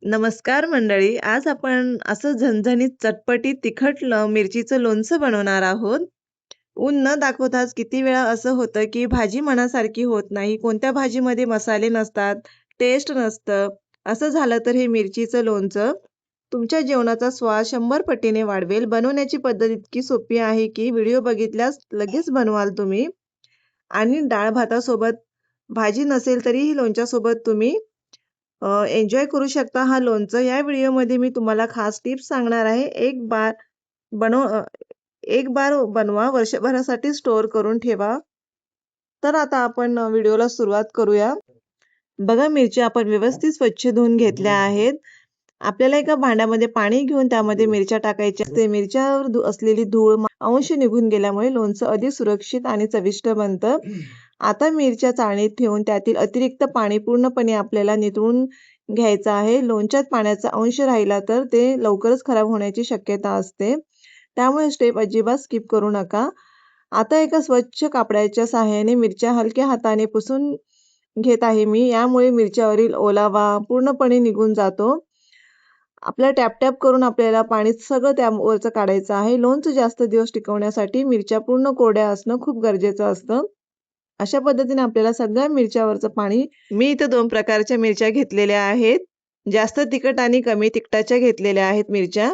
नमस्कार मंडळी. आज आपण असं झणझणीत चटपटीत तिखट मिरचीचं लोणचं बनवणार आहोत. ऊन न दाखवताच किती वेळा असं होतं, की भाजी मनासारखी होत नाही. कोणत्या भाजीमध्ये मसाले नसतात, टेस्ट नसतं. असं झालं तर हे मिरचीचं लोणचं तुमच्या जेवणाचा स्वाद 100 पटीने वाढवेल. बनवण्याची पद्धत इतकी सोपी आहे, की व्हिडिओ बघितल्यास लगेच बनवाल तुम्ही. आणि डाळ-भातासोबत भाजी नसेल तरीही लोणच्यासोबत तुम्ही एन्जॉय करू शकता हा लोणचं. या व्हिडिओमध्ये मी तुम्हाला खास टिप्स सांगणार आहे. बनव अ, एक बार बनवा, वर्षभरासाठी स्टोअर करून ठेवा. तर आता आपण व्हिडिओला सुरुवात करूया. बघा मिरच्या आपण व्यवस्थित स्वच्छ धुवून घेतल्या आहेत. आपल्याला एका भांड्यामध्ये पाणी घेऊन त्यामध्ये मिरच्या टाकायच्या असते. मिरच्यावर असलेली धूळ अंश निघून गेल्यामुळे लोणचं अधिक सुरक्षित आणि चविष्ट बनतं. आता मिरच्या चाळणीत ठेवून त्यातील अतिरिक्त पाणी पूर्णपणे आपल्याला निथळून घ्यायचं आहे. लोणच्यात पाण्याचा अंश राहिला तर ते लवकरच खराब होण्याची शक्यता असते. त्यामुळे स्टेप अजिबात स्किप करू नका. आता एका स्वच्छ कापडाच्या सहाय्याने मिरच्या हलक्या हाताने पुसून घेत आहे मी. यामुळे मिरच्यावरील ओलावा पूर्णपणे निघून जातो. आपल्याला टॅप-टॅप करून आपल्याला पाणी सगळं त्यावरचं काढायचं आहे. लोणचं जास्त दिवस टिकवण्यासाठी मिरच्या पूर्ण कोरड्या असणं खूप गरजेचं असतं. अशा पद्धतीने आपल्याला सगळ्या मिरच्यावरचं पाणी मी इथं 2 प्रकारच्या मिरच्या घेतलेल्या आहेत. जास्त तिखट आणि कमी तिखटाच्या घेतलेल्या आहेत मिरच्या.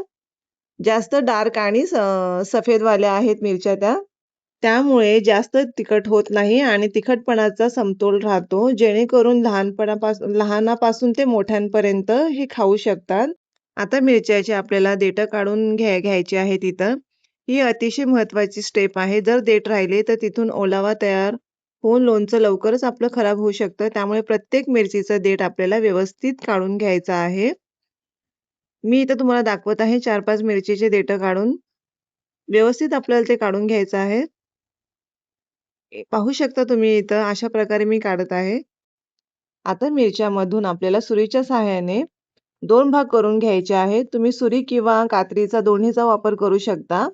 जास्त डार्क आणि सफेदवाल्या आहेत मिरच्या त्या. त्यामुळे जास्त तिखट होत नाही आणि तिखटपणाचा समतोल राहतो. जेणेकरून लहानापासून ते मोठ्यांपर्यंत हे खाऊ शकतात. आता मिरच्याचे आपल्याला देठं काढून घ्यायची आहेत इथं. ही अतिशय महत्त्वाची स्टेप आहे. जर देठ राहिले तर तिथून ओलावा तयार होऊन लोणचं लवकरच आपलं खराब होऊ शकतं. त्यामुळे प्रत्येक मिरचीचं देठ आपल्याला व्यवस्थित काढून घ्यायचं आहे. मी इथं तुम्हाला दाखवत आहे 4-5 मिरचीचे देठं काढून. व्यवस्थित आपल्याला ते काढून घ्यायचं आहे. पाहू शकता तुम्ही इथं अशा प्रकारे मी काढत आहे. आता मिरच्यामधून आपल्याला सुरीच्या सहाय्याने 2 भाग करून घ्यायचे आहेत. तुम्ही सुरी किंवा कात्रीचा दोन्हीचा वापर करू शकता.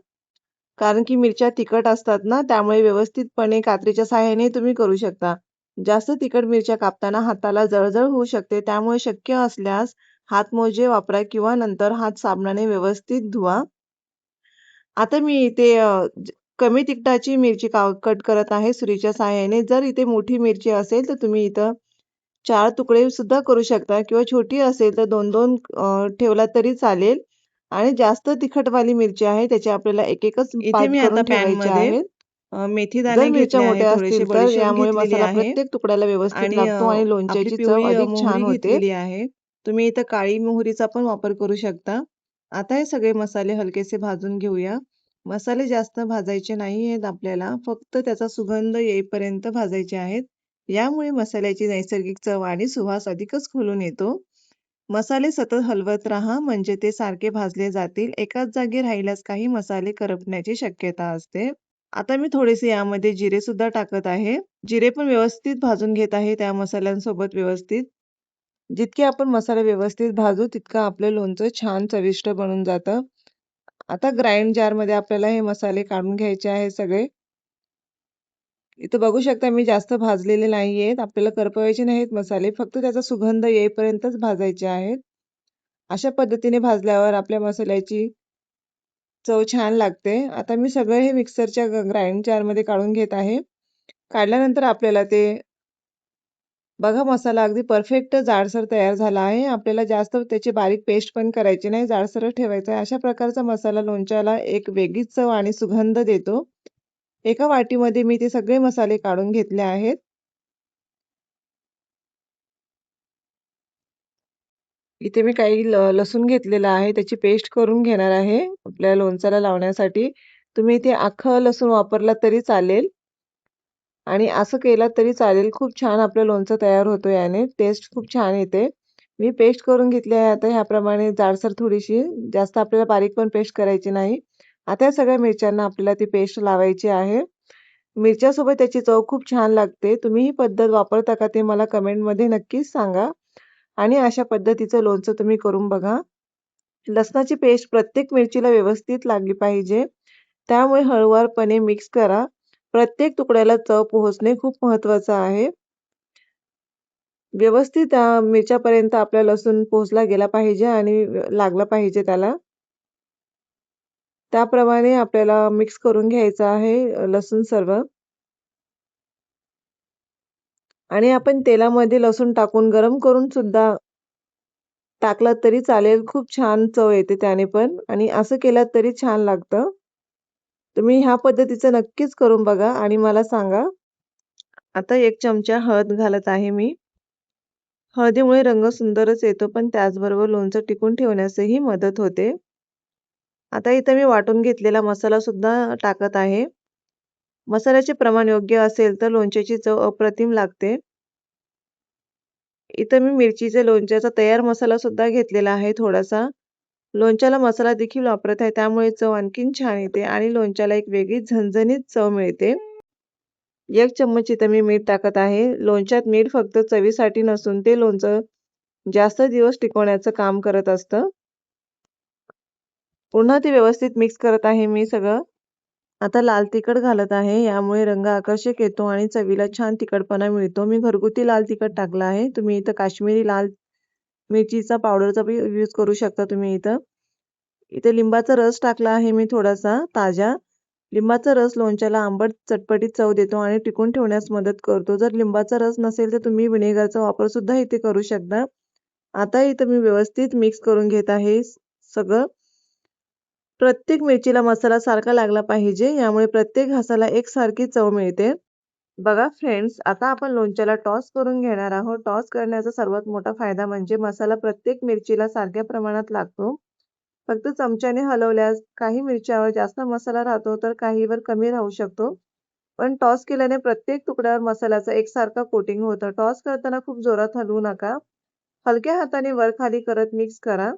कारण की मिरच्या तिखट असतात ना, त्यामुळे व्यवस्थितपणे कात्रीच्या सहाय्याने तुम्ही करू शकता. जास्त तिखट मिरच्या कापताना हाताला जळजळ होऊ शकते. त्यामुळे शक्य असल्यास हातमोजे वापरा किंवा नंतर हात साबणाने व्यवस्थित धुवा. आता मी इथे कमी तिखटाची मिरची कट करत आहे सुरीच्या सहाय्याने. जर इथे मोठी मिरची असेल तर तुम्ही इथं 4 तुकडे सुद्धा करू शकता किंवा छोटी असेल तर 2-2 ठेवला तरी चालेल. आणि जास्त तिखटवाली मिरची आहे त्याचे आपल्याला एक-एकच इथे पार्ट मी आता करून ठेवायचे पॅनमध्ये आहेत. मेथी जर दाणे मिरच्या घेतले आहे, मोठ्या थोडेसे असतील तर बडीशेप यामुळे घेतलेली मसाला आहे प्रत्येक तुकड्याला व्यवस्थित आणि लागतो आणि आपली लोणच्याची चव पिवळी अधिक छान मोहरी होते. घेतलेली आहे. तुम्ही इथं काळी मोहरीचा पण वापर करू शकता. आता हे सगळे मसाले हलकेसे भाजून घेऊया. मसाले जास्त भाजायचे नाही आहेत आपल्याला, फक्त त्याचा सुगंध येईपर्यंत भाजायचे आहेत. यामुळे मसाल्याची नैसर्गिक चव आणि सुवास अधिकच खुलून येतो. मसाले सतत हलवत राहा म्हणजे ते सारखे भाजले जातील. एकाच जागी राहिल्यास काही मसाले करपण्याची शक्यता असते. आता मी थोडेसे यामध्ये जिरे सुद्धा टाकत आहे. जिरे पण व्यवस्थित भाजून घेत आहे त्या मसाल्यांसोबत व्यवस्थित. जितके आपण मसाले व्यवस्थित भाजू तितकं आपलं लोणचं छान चविष्ट बनून जातं. आता ग्राइंड जारमध्ये आपल्याला हे मसाले काढून घ्यायचे आहे सगळे. इथं बघू शकता मी जास्त भाजलेले नाहीयेत. आपल्याला करपवायचे नाहीत मसाले. फक्त त्याचा सुगंध येईपर्यंतच भाजायचे आहेत. अशा पद्धतीने भाजल्यावर आपल्या मसाल्याची चव छान लागते. आता मी सगळं हे मिक्सरच्या ग्राइंड जारमध्ये काढून घेत आहे. काढल्यानंतर आपल्याला ते बघा मसाला अगदी परफेक्ट जाडसर तयार झाला आहे. आपल्याला जास्त त्याची बारीक पेस्ट पण करायची नाही, जाडसरच ठेवायचं आहे. अशा प्रकारचा मसाला लोणच्याला एक वेगळीच चव आणि सुगंध देतो. एका वाटीमध्ये मी ते सगळे मसाले काढून घेतले आहेत. इथे मी काही लसूण घेतलेला आहे, त्याची पेस्ट करून घेणार आहे आपल्या लोणच्याला लावण्यासाठी. तुम्ही इथे अख्खं लसूण वापरला तरी चालेल आणि असं केलं तरी चालेल. खूप छान आपलं लोणचं तयार होतं याने. टेस्ट खूप छान येते. मी पेस्ट करून घेतली आहे आता ह्याप्रमाणे जाडसर थोडीशी. जास्त आपल्याला बारीक पण पेस्ट करायची नाही. आता या सगळ्या मिरच्यांना आपल्याला ती पेस्ट लावायची आहे. मिरच्यासोबत त्याची चव खूप छान लागते. तुम्ही ही पद्धत वापरता का ते मला कमेंटमध्ये नक्कीच सांगा. आणि अशा पद्धतीचं लोणचं तुम्ही करून बघा. लसणाची पेस्ट प्रत्येक मिरचीला व्यवस्थित लागली पाहिजे. त्यामुळे हळूवारपणे मिक्स करा. प्रत्येक तुकड्याला चव पोहोचणे खूप महत्त्वाचं आहे. व्यवस्थित मिरच्यापर्यंत आपला लसूण पोहोचला गेला पाहिजे आणि लागला पाहिजे त्याला. त्याप्रमाणे आपल्याला मिक्स करून घ्यायचं आहे लसूण सर्व. आणि आपण तेलामध्ये लसूण टाकून गरम करून सुद्धा टाकला तरी चालेल. खूप छान चव येते त्याने पण आणि असं केलं तरी छान लागतं. तुम्ही ह्या पद्धतीचं नक्कीच करून बघा आणि मला सांगा. आता 1 चमचा हळद घालत आहे मी. हळदीमुळे रंग सुंदरच येतो, पण त्याचबरोबर लोणचं टिकून ठेवण्यासही मदत होते. आता इथं मी वाटून घेतलेला मसाला सुद्धा टाकत आहे. मसाल्याचे प्रमाण योग्य असेल तर लोणच्याची चव अप्रतिम लागते. इथं मी मिरचीचे लोणच्याचा तयार मसाला सुद्धा घेतलेला आहे थोडासा. लोणच्याला मसाला देखील वापरत आहे, त्यामुळे चव आणखीन छान येते आणि लोणच्याला एक वेगळी झणझणीत चव मिळते. 1 चम्मच इथं मी मीठ टाकत आहे. लोणच्यात मीठ फक्त चवीसाठी नसून ते लोणचं जास्त दिवस टिकवण्याचं काम करत असतं. पुन्हा ते व्यवस्थित मिक्स करत आहे मी सगळं. आता लाल तिखट घालत आहे. यामुळे रंग आकर्षक येतो आणि चवीला छान तिखटपणा मिळतो. मी घरगुती लाल तिखट टाकलं आहे. तुम्ही इथं काश्मीरी लाल मिरचीचा पावडरचा बी यूज करू शकता तुम्ही इथं. इथे लिंबाचा रस टाकला आहे मी थोडासा ताजा. लिंबाचा रस लोणच्याला आंबट चटपटीत चव देतो आणि टिकून ठेवण्यास मदत करतो. जर लिंबाचा रस नसेल तर तुम्ही व्हिनेगरचा वापर सुद्धा इथे करू शकता. आता इथं मी व्यवस्थित मिक्स करून घेत आहे सगळं. प्रत्येक मिरचीला मसाला सारखा लागला पाहिजे. यामुळे प्रत्येक घासाला एकसारखी चव मिळते. बघा फ्रेंड्स, आता आपण लोणच्याला टॉस करून घेणार आहोत. टॉस करण्याचा सर्वात मोठा फायदा म्हणजे मसाला प्रत्येक मिरचीला सारख्या प्रमाणात लागतो. फक्त चमच्याने हलवल्यास काही मिरच्यावर जास्त मसाला राहतो तर काहीवर कमी राहू शकतो. पण टॉस केल्याने प्रत्येक तुकड्यावर मसाल्याचा एकसारखा कोटिंग होतं. टॉस करताना खूप जोरात हलवू नका. हलक्या हाताने वर-खाली करत मिक्स करा.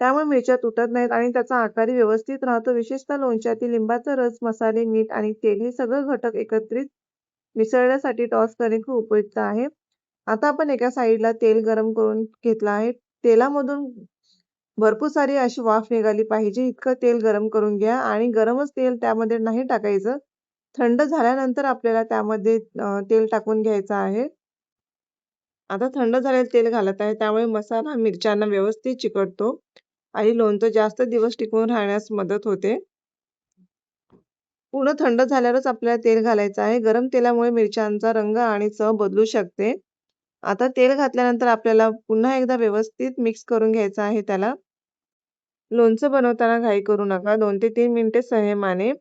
त्यामुळे मिरच्या तुटत नाहीत आणि त्याचा आकारही व्यवस्थित राहतो. विशेषतः लोणच्यातील लिंबाचा रस, मसाले, मीठ आणि तेल हे सगळं घटक एकत्रित मिसळण्यासाठी टॉस करणे खूप उपयुक्त आहे. आता आपण एका साईडला तेल गरम करून घेतलं आहे. तेलामधून भरपूर सारी अशी वाफ निघाली पाहिजे इतकं तेल गरम करून घ्या आणि गरमच तेल त्यामध्ये नाही टाकायचं. थंड झाल्यानंतर आपल्याला त्यामध्ये तेल टाकून घ्यायचं आहे. आता थंड झालेलं तेल घालत आहे. त्यामुळे मसाला मिरच्यांना व्यवस्थित चिकटतो आणि लोणचं जास्त दिवस टिकून राहण्यास मदत होते. पूर्ण थंड झाल्यावरच आपल्याला तेल घालायचं आहे. गरम तेलामुळे मिरच्यांचा रंग आणि चव बदलू शकते. आता तेल घातल्यानंतर आपल्याला पुन्हा एकदा व्यवस्थित मिक्स करून घ्यायचं आहे त्याला. लोणचं बनवताना घाई करू नका. 2 ते 3 मिनिटे संयमाने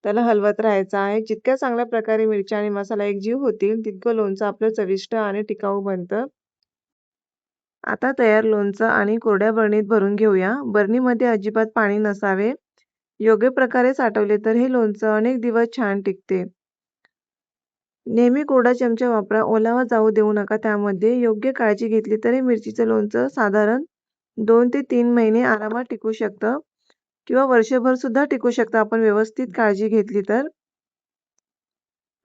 त्याला हलवत राहायचं आहे. जितक्या चांगल्या प्रकारे मिरच्या आणि मसाला एकजीव होतील, तितकं लोणचं आपलं चविष्ट आणि टिकाऊ बनतं. आता तयार लोणचं आणि कोरड्या बरणीत भरून घेऊया. बरणीमध्ये अजिबात पाणी नसावे. योग्य प्रकारे साठवले तर हे लोणचं अनेक दिवस छान टिकते. नेहमी कोरडा चमचा वापरा. ओलावा जाऊ देऊ नका त्यामध्ये. योग्य काळजी घेतली तर हे मिरचीचं लोणचं साधारण 2 ते 3 महिने आरामात टिकू शकतं किंवा वर्षभर सुद्धा टिकू शकतं आपण व्यवस्थित काळजी घेतली तर.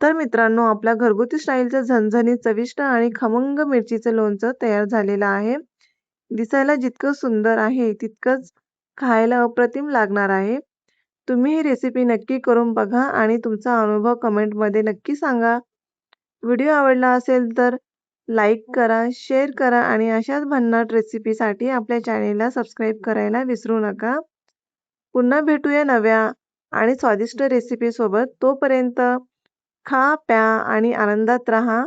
तर मित्रांनो, आपल्या घरगुती स्टाईलचं झणझणीत, चविष्ट आणि खमंग मिरचीचं लोणचं तयार झालेलं आहे. दिसायला जितकं सुंदर आहे, तितकंच खायला अप्रतिम लागणार आहे. तुम्ही ही रेसिपी नक्की करून बघा आणि तुमचा अनुभव कमेंटमध्ये नक्की सांगा. व्हिडिओ आवडला असेल तर लाईक करा, शेअर करा आणि अशाच भन्नाट रेसिपीसाठी आपल्या चॅनेलला सबस्क्राईब करायला विसरू नका. पुन्हा भेटूया नव्या आणि स्वादिष्ट रेसिपीसोबत. तोपर्यंत खा, प्या आणि आनंदात राहा.